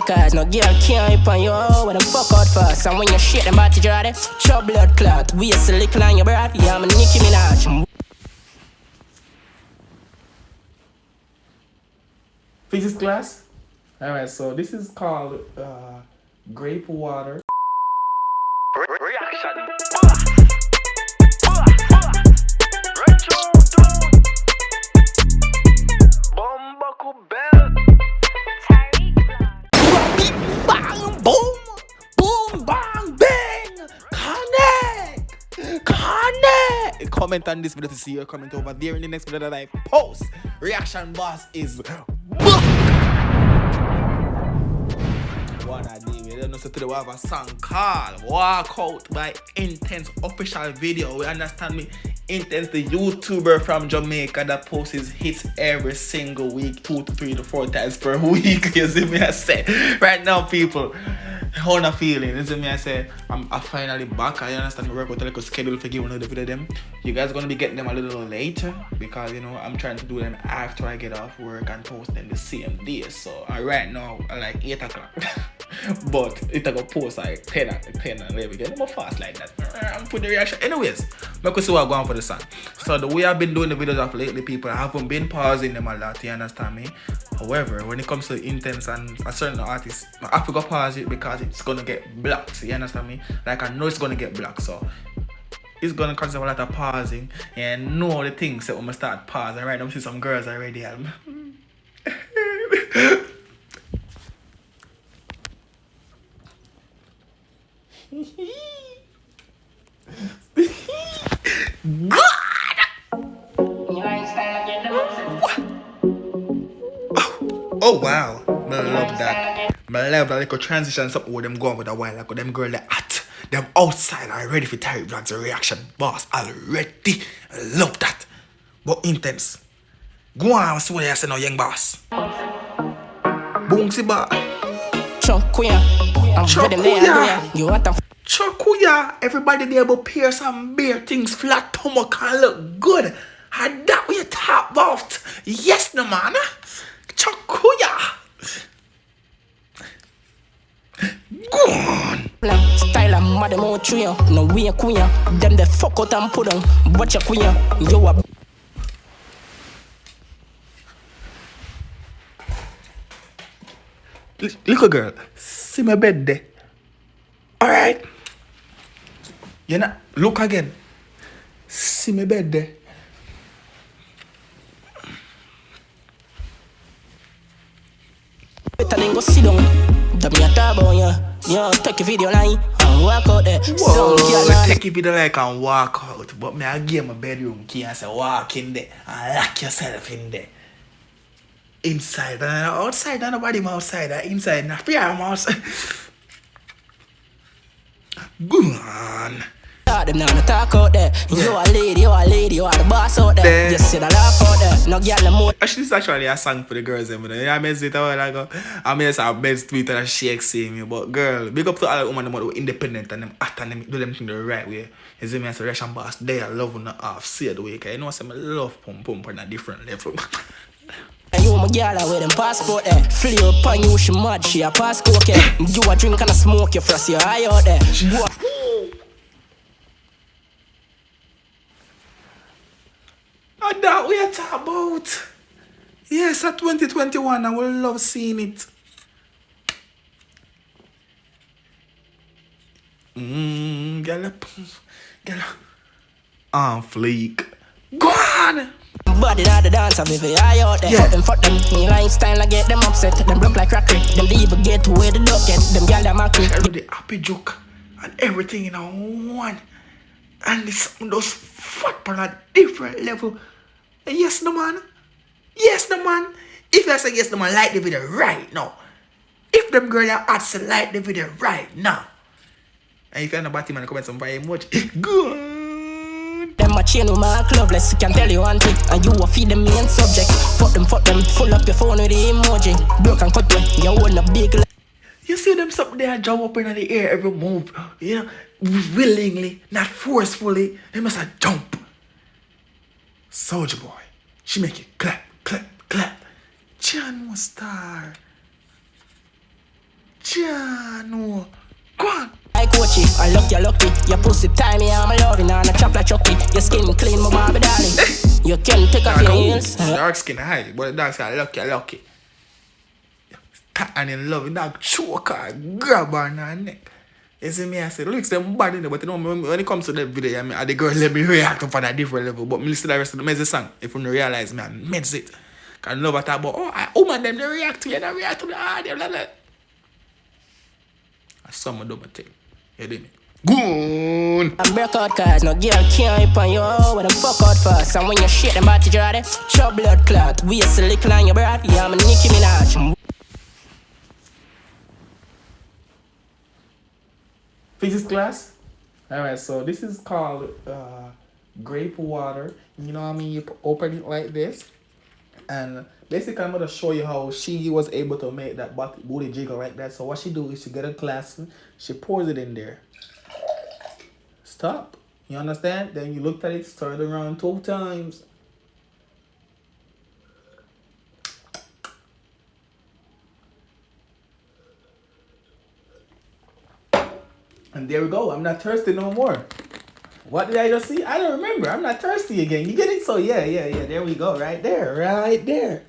cause no girl can't hip on you. When them fuck out first, and when you shit them body draw it, show blood clot. We a silicon on your broad, yeah, I'm a Nicki Minaj. Physics class? Alright, so this is called grape water. Reaction. Bang, boom, boom, bang, bang, connect. Comment on this video to see your comment over there in the next video that I post. Reaction boss is what I did. We don't know, so today we have a song called Walk Out by Intence official video. We understand me? Intence, the YouTuber from Jamaica that posts his hits every single week, 2 to 3 to 4 times per week. You see me? I say right now, people, how am I feeling? You see me? I say I'm finally back. I understand my work with a little schedule for giving the video them. You guys are gonna be getting them a little later because you know I'm trying to do them after I get off work and post them the same day. So right now like 8 o'clock. But it I go post like 10 and there we go. I'm fast like that. I'm putting the reaction. Anyways, look see what I'm going for the song. So the way I've been doing the videos of lately, people, I haven't been pausing them a lot, you understand me? However, when it comes to Intence and a certain artist, I have to go pause it because it's gonna get blocked, you understand me? Like I know it's gonna get blocked, so it's gonna cause a lot of pausing and know the things that when I start pausing. Right now I see some girls already. Oh wow, I love that. I love that little transition, something with them going with a while, like them girl that hot. Them outside are ready for Tyrekevlogs reaction boss already. I love that. But Intence, go on, see what I say now, young boss. Boomsy bar. Chokuya, Chokuya, everybody there but peer some beer things flat stomach can look good. And that what you talk about. Yes, no man. Chokuya. Go on. Style of madam or trio, no we a queen. Them the fuck out and put on. Watch a queen, you a little girl, see my bed there. Alright. You know, look again. See my bed there. better than go sit down. Them me a talk about you. Yo, take a video line and walk out there. Whoa, take a video like and walk out. But me I give my bedroom key and say walk in there and lock yourself in there. Inside and outside, and nobody outside. Inside, not free I'm outside. Go on. Them now no talk out there. Yeah. You a lady, you are the boss out there. You see the laugh out there. No girl no more. Actually, it's actually a song for the girls. I messed it a while ago. I made a best tweet and she see me. But girl, big up to all the women who are independent and them act and them do them thing the right way. You see me as a Russian boss. They are loving the half. See the way. Cause you know I love pump on a different level. And you my girl with them passport there. Flee up on you, she mad, she a passport okay. You a drink and a smoke, you frost your eye out there. And that we are talking about. Yes, at 2021, I will love seeing it. Girl, on fleek. Go on! Body out the dance, I'm even eye out there. Yeah. Fuck them, me lifestyle, I get them upset. Them broke like crackery. Them they even get to where the duck get. Them gal that mackerel. The happy joke and everything in a one. And this those fat on a different level. Yes, no man. Yes, no man. If I say yes, no man, like the video right now. If them girls are hot, so like the video right now. And if you're not batty man, comment some very much. Good. Them a chain with my clubless, can tell you one thing. And you will feed the main subject. Fuck them, full up your phone with the emoji. Broke and cut way, you own a big. You see them something there jump up in the air every move. You know, willingly, not forcefully. They must have jump. Soldier boy. She make it clap, clap, clap. John was star. Jano. Go on. I coach it, I lucky, your pussy tiny, I'm loving, and a chop like chucky. Your skin clean, my baby darling. You can take off your heels. Dark skin high, but the dark skin lucky. And in love, with that choke her, grab her on her neck. You see me, I say, looks them bad in there, but you know, when it comes to that video, I mean, the girl let me react up on a different level, but me listen to the rest of the song, if you don't realize me, I meds it. Cause I love what I about, man, them, they react to you, they react to the audio, blah, blah. I saw my double thing. You did me. Goon! I'm break out cause no girl can't hip on you when them fuck out first. And when you shit them body draw it, show blood clot. We a silicon on your broad, yeah, I'm a Nicki Minaj. Physics class? Alright, so this is called grape water. You know what I mean? You open it like this. And basically I'm going to show you how she was able to make that booty jiggle like that. So what she do is she get a glass, she pours it in there. Stop. You understand? Then you look at it, stir it around 2 times. And there we go. I'm not thirsty no more. What did I just see? I don't remember. I'm not thirsty again. You get it? So yeah. There we go. Right there.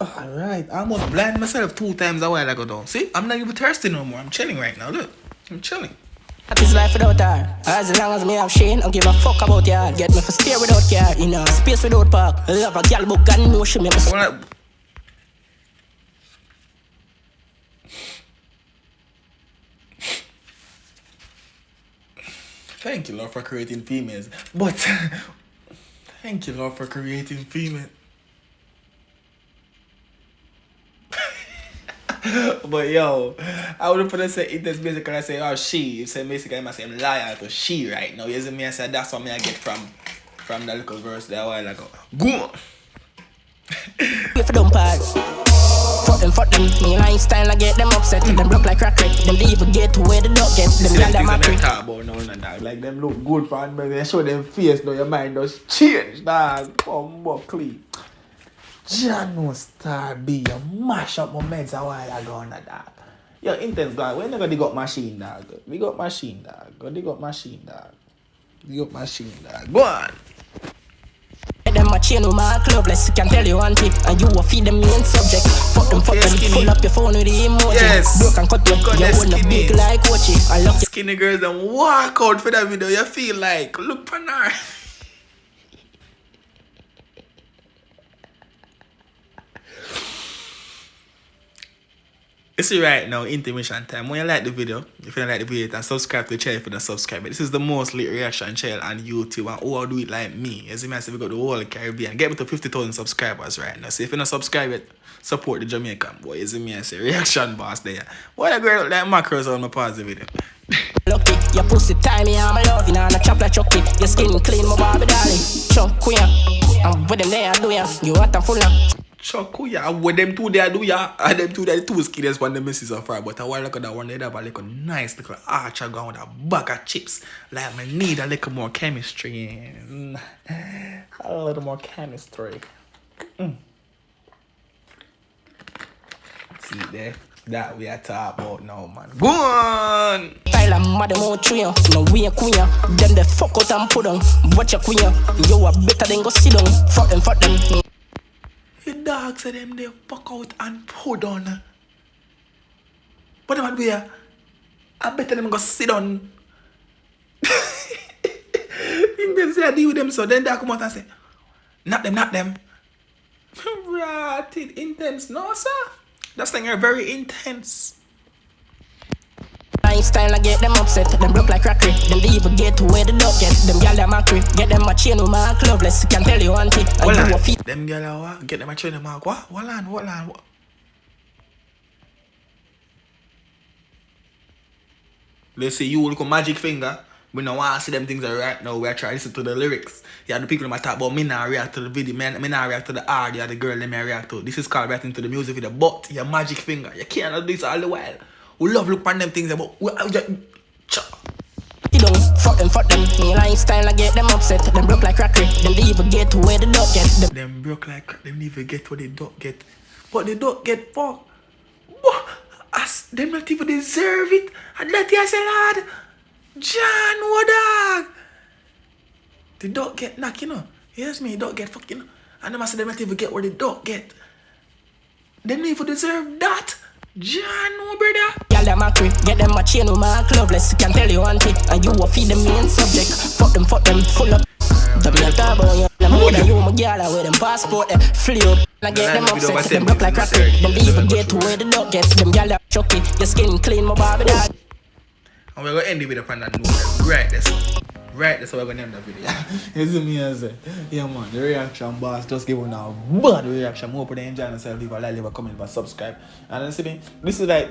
Alright. I almost blind myself 2 times a while ago though. See? I'm not even thirsty no more. I'm chilling right now. Look. I'm chilling. That is life without her. As long as me have Shane, don't give a fuck about y'all. Get me for stay without care, in a space without park. Love a gal book and know she make me. Thank you, Lord, for creating females. But thank you, Lord, for creating females. But yo, I would put say it is basically I say she. You say basically I must say I'm loyal to she right now. You see me I say that's what me I get from that little verse there a while ago. Go on. If I don't pass, fuck them, me line style I get them upset. Them look like crack. Them they even get to where the dog get. Them gal them happy. Talk about now and that. Like them look good for and they show them face now your mind does change. Dog, come back clean. Jano Star B, you mash up my meds a while ago on that dog. Yo, Intence dog, when they got machine dog? We got machine dog. They got machine dog. Go on. Them a chain with my clubless, can tell you one thing, and you will feed them main subject. Fuck them, full up your phone with the emoji. Yes. Broke and cut you wanna big like Kochi. I love skinny girls and walk out for that video. You feel like, look for her. You see right now, intermission time. When you like the video, if you don't like the video, then subscribe to the channel if you don't subscribe. This is the most lit reaction channel on YouTube, and all do it like me. You see me, I say we got the whole Caribbean. Get me to 50,000 subscribers right now. So if you don't subscribe it, support the Jamaican boy. You see me, I say reaction boss there. What a girl like macros on my pause the video. lucky, your pussy tiny, I'm loving, and a chop like chucky. Your skin clean, my baby darling. Chunk queer, I'm with them there, I do ya. You hot and full now. Chokuya, with them two there do ya, and them two there two skinnies when the misses are far. But I want to look at that one, they have a little nice little archer going with a bag of chips. Like I need a little more chemistry. A little more chemistry. See there, that we are talking about now, man. Go on. Tyler, madam, oh trio, no we a queen. Them the fuck out and put on. Watch your queen, you are better than go sit down. Fuck them. The dogs said them they fuck out and put on. But them do ya? I better them go sit down. Intence say I deal with them, so then they come out and say, not them. Right, Intence, no sir. That thing are very intense. Style I get them upset, them broke like crackery. Them they even get to where the dog get. Them gal them macri, get them a chain with my clubless. Can tell you one thing, I do a feet. Them gal what? Get them a chain with my what? What on? Let's say you look a magic finger. We don't want to see them things right now. We are trying to listen to the lyrics. Yeah, the people that talk about me now react to the video. Me now react to the audio. The girl let me react to. This is called reacting to the music video. But your magic finger, you can't do this all the while. We love look on them things about Fuck them. Me line style I get them upset. Them broke like crackery. Them they even get to where the dog get. Them broke like them even get where the dog get. But the dog get fuck. as them not even deserve it. And that I say, lad, John, what dog? They don't get knock, you know. Here's me, don't get fucking. And them I say them not even get what they don't get. Them not even deserve that. John, no brother. Y'all them a creep, get them a chain with my clubless. Can tell you one thing, and you will feed the main subject. Fuck them, full up. The real talk about you. Them more than you, my girl, with them passport, flee up. I get them upset, them look like Grape. Them even get to where the dog gets. Them y'all that chucky, your skin clean, my Barbie dog. And we're gonna end it with a pan that note. Right, that's all. Right, that's how we're gonna end the video. You see me and say, yeah man, the reaction boss just give a bad reaction. More people enjoy themselves, leave a like, leave a comment, but subscribe. And then see me, this is like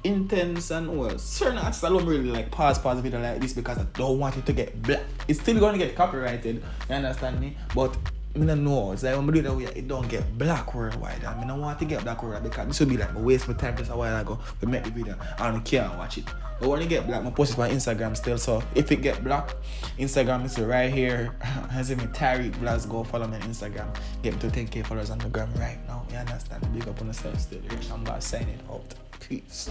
Intence and well, certain artists I don't really like pause the video like this because I don't want it to get black. It's still gonna get copyrighted, you understand me? But I don't know, it's like when I do it that way, it don't get black worldwide. And I don't want to get black worldwide because this would be like I waste my time just a while ago to make the video. I don't care and watch it. But when it get black, I post it on Instagram still. So if it get black, Instagram is right here. As in me Tyrekevlogs, go follow me on Instagram. Get me to 10k followers on the gram right now. You understand? Big up on yourself still. Rich and Boss signing out. Peace.